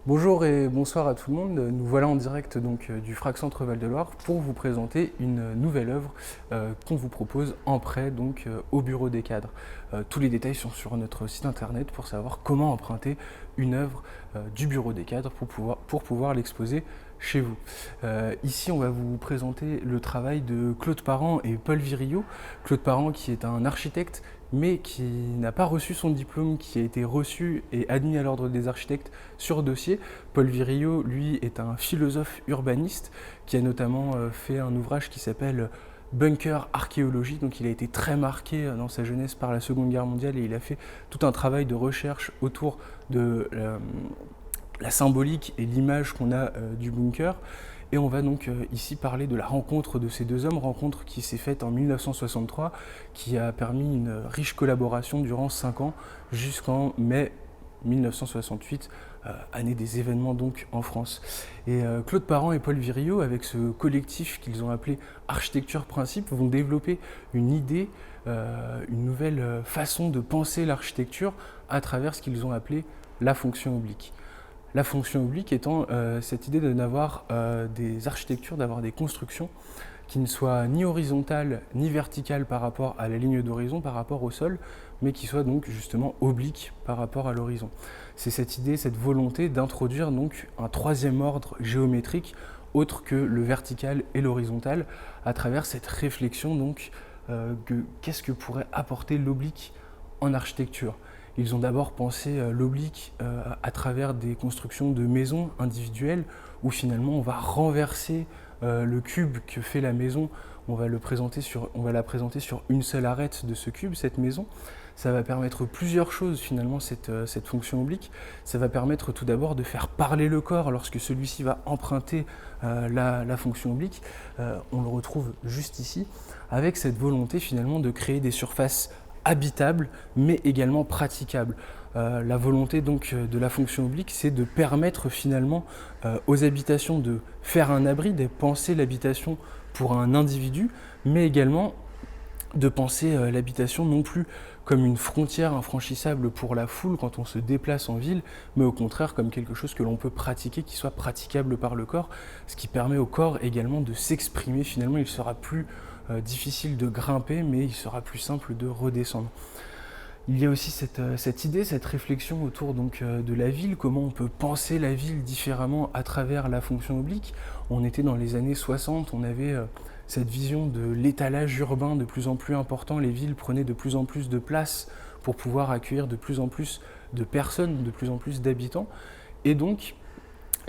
Bonjour et bonsoir à tout le monde. Nous voilà en direct du FRAC Centre Val-de-Loire pour vous présenter une nouvelle œuvre qu'on vous propose en prêt au bureau des cadres. Tous les détails sont sur notre site internet pour savoir comment emprunter une œuvre du bureau des cadres pour pouvoir l'exposer chez vous. Ici, on va vous présenter le travail de Claude Parent et Paul Virillo. Claude Parent qui est un architecte mais qui n'a pas reçu son diplôme, qui a été reçu et admis à l'ordre des architectes sur dossier. Paul Virillo, lui, est un philosophe urbaniste qui a notamment fait un ouvrage qui s'appelle Bunker Archéologie. Donc il a été très marqué dans sa jeunesse par la Seconde Guerre mondiale et il a fait tout un travail de recherche autour de la symbolique et l'image qu'on a du bunker. Et on va donc ici parler de la rencontre de ces deux hommes, rencontre qui s'est faite en 1963, qui a permis une riche collaboration durant 5 ans jusqu'en mai 1968, année des événements donc en France. Et Claude Parent et Paul Virillo, avec ce collectif qu'ils ont appelé Architecture Principe, vont développer une idée, une nouvelle façon de penser l'architecture à travers ce qu'ils ont appelé la fonction oblique. La fonction oblique étant cette idée de n'avoir des architectures, d'avoir des constructions qui ne soient ni horizontales ni verticales par rapport à la ligne d'horizon, par rapport au sol, mais qui soient donc justement obliques par rapport à l'horizon. C'est cette idée, cette volonté d'introduire donc un troisième ordre géométrique autre que le vertical et l'horizontal à travers cette réflexion donc qu'est-ce que pourrait apporter l'oblique en architecture. Ils ont d'abord pensé l'oblique à travers des constructions de maisons individuelles où finalement on va renverser le cube que fait la maison. On va la présenter sur une seule arête de ce cube, cette maison. Ça va permettre plusieurs choses finalement, cette fonction oblique. Ça va permettre tout d'abord de faire parler le corps lorsque celui-ci va emprunter la fonction oblique. On le retrouve juste ici, avec cette volonté finalement de créer des surfaces habitable mais également praticable. La volonté donc de la fonction oblique, c'est de permettre finalement aux habitations de faire un abri, de penser l'habitation pour un individu, mais également de penser l'habitation non plus comme une frontière infranchissable pour la foule quand on se déplace en ville, mais au contraire comme quelque chose que l'on peut pratiquer, qui soit praticable par le corps, ce qui permet au corps également de s'exprimer. Finalement, il sera plus difficile de grimper, mais il sera plus simple de redescendre. Il y a aussi cette idée, cette réflexion autour de la ville, comment on peut penser la ville différemment à travers la fonction oblique. On était dans les années 60, on avait cette vision de l'étalage urbain de plus en plus important, les villes prenaient de plus en plus de place pour pouvoir accueillir de plus en plus de personnes, de plus en plus d'habitants. Et donc,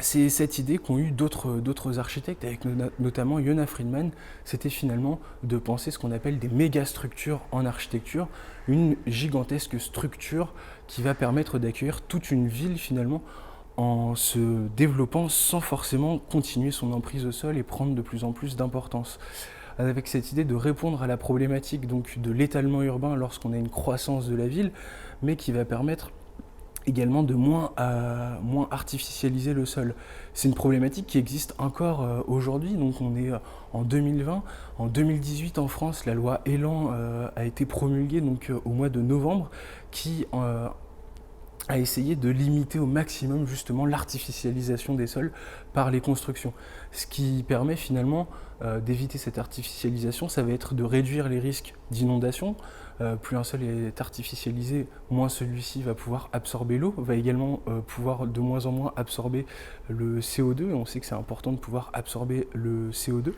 c'est cette idée qu'ont eu d'autres architectes, avec notamment Yona Friedman, c'était finalement de penser ce qu'on appelle des mégastructures en architecture, une gigantesque structure qui va permettre d'accueillir toute une ville finalement en se développant sans forcément continuer son emprise au sol et prendre de plus en plus d'importance. Avec cette idée de répondre à la problématique donc, de l'étalement urbain lorsqu'on a une croissance de la ville, mais qui va permettre également de moins artificialiser le sol. C'est une problématique qui existe encore aujourd'hui, donc on est en 2020. En 2018 en France, la loi Elan a été promulguée au mois de novembre, qui a essayé de limiter au maximum justement l'artificialisation des sols par les constructions. Ce qui permet finalement d'éviter cette artificialisation, ça va être de réduire les risques d'inondation. Plus un sol est artificialisé, moins celui-ci va pouvoir absorber l'eau, va également pouvoir de moins en moins absorber le CO2, et on sait que c'est important de pouvoir absorber le CO2.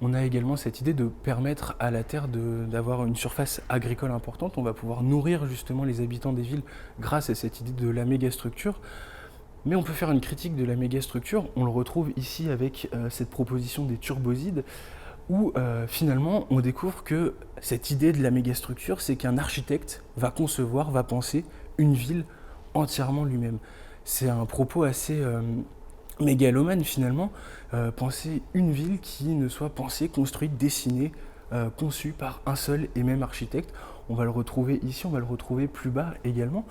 On a également cette idée de permettre à la terre d'avoir une surface agricole importante. On va pouvoir nourrir justement les habitants des villes grâce à cette idée de la mégastructure. Mais on peut faire une critique de la mégastructure. On le retrouve ici avec cette proposition des turbosides, où finalement on découvre que cette idée de la mégastructure, c'est qu'un architecte va concevoir, va penser une ville entièrement lui-même. C'est un propos assez mégalomane finalement, penser une ville qui ne soit pensée, construite, dessinée, conçue par un seul et même architecte. On va le retrouver ici, on va le retrouver plus bas également.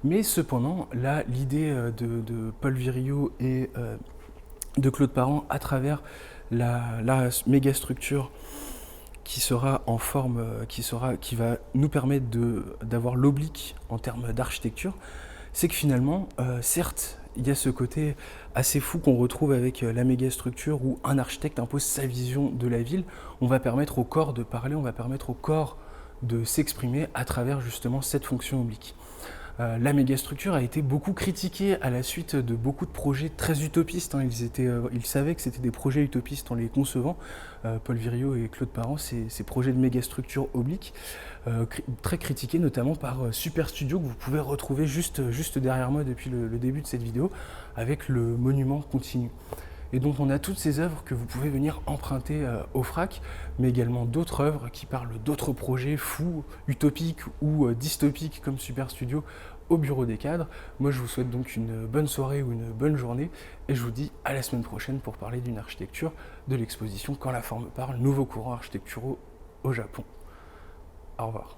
Mais cependant, là, l'idée de Paul Virillo et de Claude Parent à travers la mégastructure qui sera en forme, qui va nous permettre d'avoir l'oblique en termes d'architecture, c'est que finalement, certes, il y a ce côté assez fou qu'on retrouve avec la mégastructure où un architecte impose sa vision de la ville. On va permettre au corps de parler, on va permettre au corps de s'exprimer à travers justement cette fonction oblique. La mégastructure a été beaucoup critiquée à la suite de beaucoup de projets très utopistes. Ils savaient que c'était des projets utopistes en les concevant. Paul Viriot et Claude Parent, ces projets de mégastructure oblique, très critiqués notamment par Super Studio, que vous pouvez retrouver juste derrière moi depuis le début de cette vidéo, avec le monument continu. Et donc on a toutes ces œuvres que vous pouvez venir emprunter au FRAC, mais également d'autres œuvres qui parlent d'autres projets fous, utopiques ou dystopiques comme Super Studio au bureau des cadres. Moi je vous souhaite donc une bonne soirée ou une bonne journée et je vous dis à la semaine prochaine pour parler d'une architecture de l'exposition Quand la forme parle, nouveaux courants architecturaux au Japon. Au revoir.